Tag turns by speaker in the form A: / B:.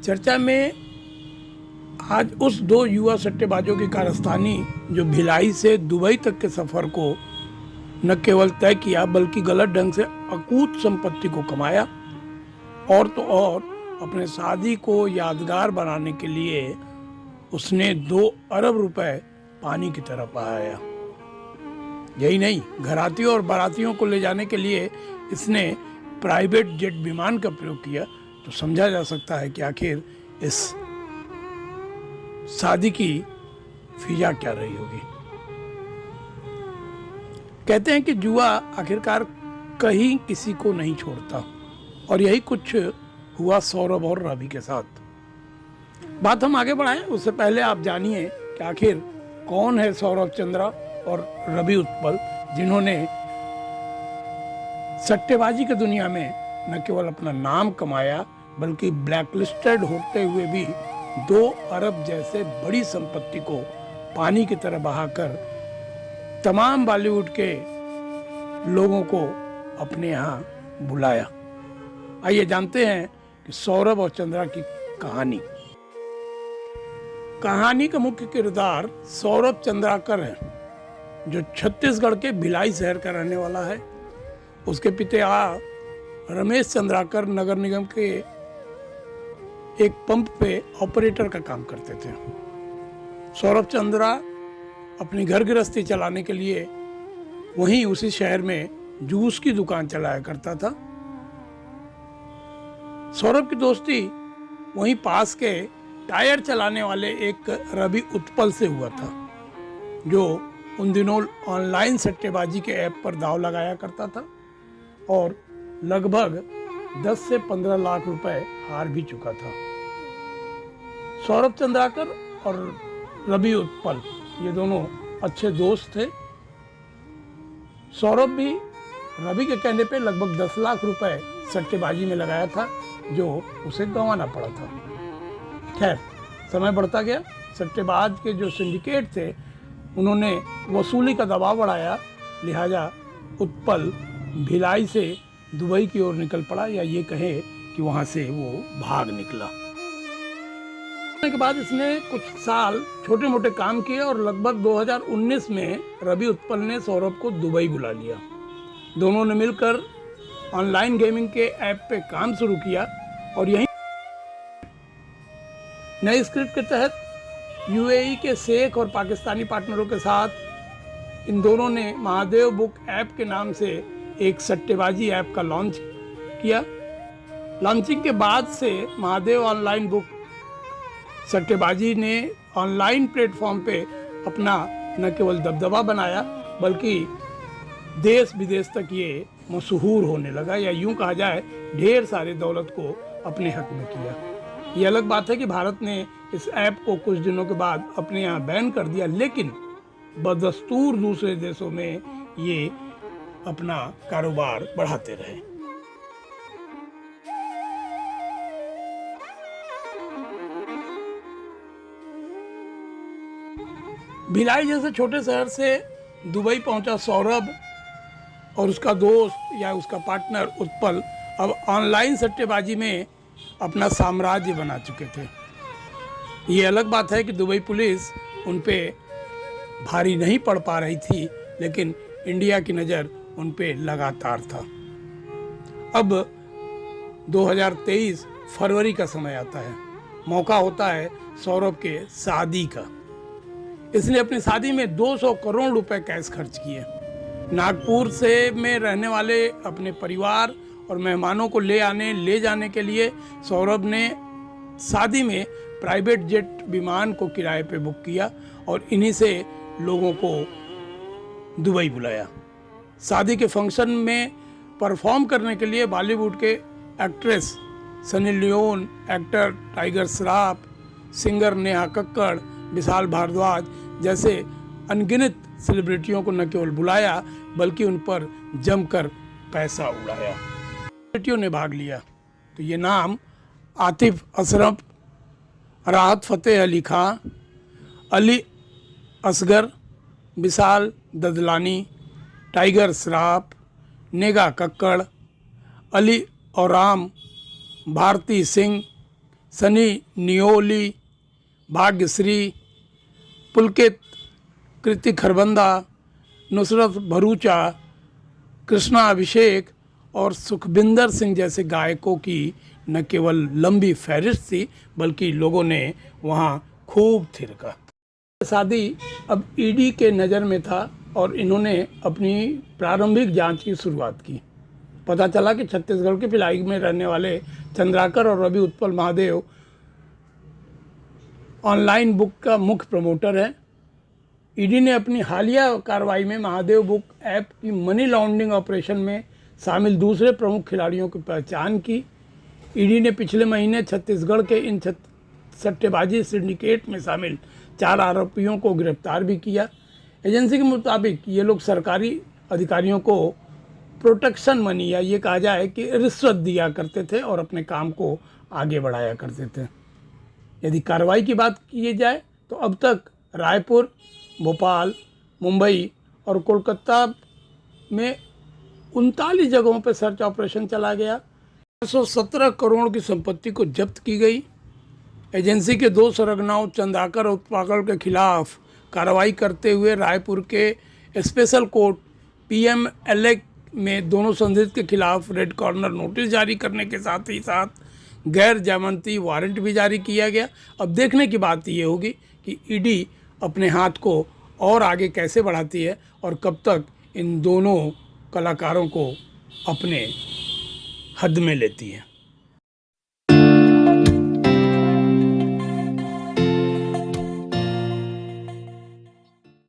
A: चर्चा में आज उस दो युवा सट्टेबाजों की कारस्तानी जो भिलाई से दुबई तक के सफर को न केवल तय किया बल्कि गलत ढंग से अकूत संपत्ति को कमाया और तो और अपने शादी को यादगार बनाने के लिए उसने 2 अरब रुपए पानी की तरह बहाया। यही नहीं, घरातियों और बारातियों को ले जाने के लिए इसने प्राइवेट जेट विमान का प्रयोग किया। तो समझा जा सकता है कि आखिर इस शादी की फिजा क्या रही होगी। कहते हैं कि जुआ आखिरकार कहीं किसी को नहीं छोड़ता और यही कुछ हुआ सौरभ और रवि के साथ। बात हम आगे बढ़ाएं उससे पहले आप जानिए कि आखिर कौन है सौरभ चंद्रा और रवि उत्पल, जिन्होंने सट्टेबाजी की दुनिया में न केवल अपना नाम कमाया बल्कि ब्लैकलिस्टेड होते हुए भी 2 अरब जैसे बड़ी संपत्ति को पानी की तरह बहाकर तमाम बॉलीवुड के लोगों को अपने यहाँ बुलाया। आइए जानते हैं कि सौरभ और चंद्रा की कहानी। कहानी का मुख्य किरदार सौरभ चंद्राकर है, जो छत्तीसगढ़ के भिलाई शहर का रहने वाला है। उसके पिता रमेश चंद्राकर नगर निगम के एक पंप पे ऑपरेटर का काम करते थे। सौरभ चंद्रा अपनी घर गृहस्थी चलाने के लिए वहीं उसी शहर में जूस की दुकान चलाया करता था। सौरभ की दोस्ती वहीं पास के टायर चलाने वाले एक रवि उत्पल से हुआ था, जो उन दिनों ऑनलाइन सट्टेबाजी के ऐप पर दांव लगाया करता था और लगभग 10 से 15 लाख रुपए हार भी चुका था। सौरभ चंद्राकर और रवि उत्पल ये दोनों अच्छे दोस्त थे। सौरभ भी रवि के कहने पे लगभग 10 लाख रुपए सट्टेबाजी में लगाया था, जो उसे गंवाना पड़ा था। खैर, समय बढ़ता गया। सट्टेबाज के जो सिंडिकेट थे उन्होंने वसूली का दबाव बढ़ाया, लिहाजा उत्पल भिलाई से दुबई की ओर निकल पड़ा, या ये कहे कि वहाँ से वो भाग निकला। के बाद इसने कुछ साल छोटे मोटे काम किए और लगभग 2019 में रवि उत्पल ने सौरभ को दुबई बुला लिया। दोनों ने मिलकर ऑनलाइन गेमिंग के ऐप पे काम शुरू किया और यहीं नई स्क्रिप्ट के तहत यूएई के शेख और पाकिस्तानी पार्टनरों के साथ इन दोनों ने महादेव बुक ऐप के नाम से एक सट्टेबाजी ऐप का लॉन्च किया। लॉन्चिंग के बाद से महादेव ऑनलाइन बुक सट्टेबाजी ने ऑनलाइन प्लेटफॉर्म पे अपना न केवल दबदबा बनाया बल्कि देश विदेश तक ये मशहूर होने लगा, या यूं कहा जाए ढेर सारे दौलत को अपने हक में किया। ये अलग बात है कि भारत ने इस ऐप को कुछ दिनों के बाद अपने यहाँ बैन कर दिया, लेकिन बदस्तूर दूसरे देशों में ये अपना कारोबार बढ़ाते रहे। भिलाई जैसे छोटे शहर से दुबई पहुंचा सौरभ और उसका दोस्त या उसका पार्टनर उत्पल अब ऑनलाइन सट्टेबाजी में अपना साम्राज्य बना चुके थे। ये अलग बात है कि दुबई पुलिस उन पे भारी नहीं पड़ पा रही थी, लेकिन इंडिया की नज़र उन पे लगातार था। अब 2023 फरवरी का समय आता है, मौका होता है सौरभ के शादी का। इसने अपनी शादी में 200 करोड़ रुपए कैश खर्च किए। नागपुर से में रहने वाले अपने परिवार और मेहमानों को ले जाने के लिए सौरभ ने शादी में प्राइवेट जेट विमान को किराए पे बुक किया और इन्हीं से लोगों को दुबई बुलाया। शादी के फंक्शन में परफॉर्म करने के लिए बॉलीवुड के actress Sunny Leone, actor Tiger Shroff, singer Neha Kakkar, Vishal Bhardwaj जैसे अनगिनत सेलिब्रिटियों को न केवल बुलाया बल्कि उन पर जमकर पैसा उड़ाया। सेलिब्रिटियों ने भाग लिया तो ये नाम आतिफ असरफ, राहत फ़तेह अली खां, अली असगर, विशाल ददलानी, टाइगर श्रॉफ, नेहा कक्कड़, अली और राम, भारती सिंह, सनी नियोली, भाग्यश्री, पुलकित, कृति खरबंदा, नुसरत भरूचा, कृष्णा अभिषेक और सुखबिंदर सिंह जैसे गायकों की न केवल लंबी फहरिस्त थी बल्कि लोगों ने वहाँ खूब थिरका। शादी अब ईडी के नज़र में था और इन्होंने अपनी प्रारंभिक जांच की शुरुआत की। पता चला कि छत्तीसगढ़ के भिलाई में रहने वाले चंद्राकर और रवि उत्पल महादेव ऑनलाइन बुक का मुख्य प्रमोटर है। ईडी ने अपनी हालिया कार्रवाई में महादेव बुक ऐप की मनी लॉन्ड्रिंग ऑपरेशन में शामिल दूसरे प्रमुख खिलाड़ियों की पहचान की। ईडी ने पिछले महीने छत्तीसगढ़ के इन सट्टेबाजी सिंडिकेट में शामिल 4 आरोपियों को गिरफ्तार भी किया। एजेंसी के मुताबिक ये लोग सरकारी अधिकारियों को प्रोटेक्शन मनी या ये कहा जाए कि रिश्वत दिया करते थे और अपने काम को आगे बढ़ाया करते थे। यदि कार्रवाई की बात की जाए तो अब तक रायपुर, भोपाल, मुंबई और कोलकाता में 39 जगहों पर सर्च ऑपरेशन चला गया। 117 करोड़ की संपत्ति को जब्त की गई। एजेंसी के 2 सरगनाओं चंद्राकर और उत्पाकड़ के खिलाफ कार्रवाई करते हुए रायपुर के स्पेशल कोर्ट PMLA में दोनों संदिग्ध के खिलाफ रेड कॉर्नर नोटिस जारी करने के साथ ही साथ गैर जमानती वारंट भी जारी किया गया। अब देखने की बात ये होगी कि ईडी अपने हाथ को और आगे कैसे बढ़ाती है और कब तक इन दोनों कलाकारों को अपने हद में लेती है।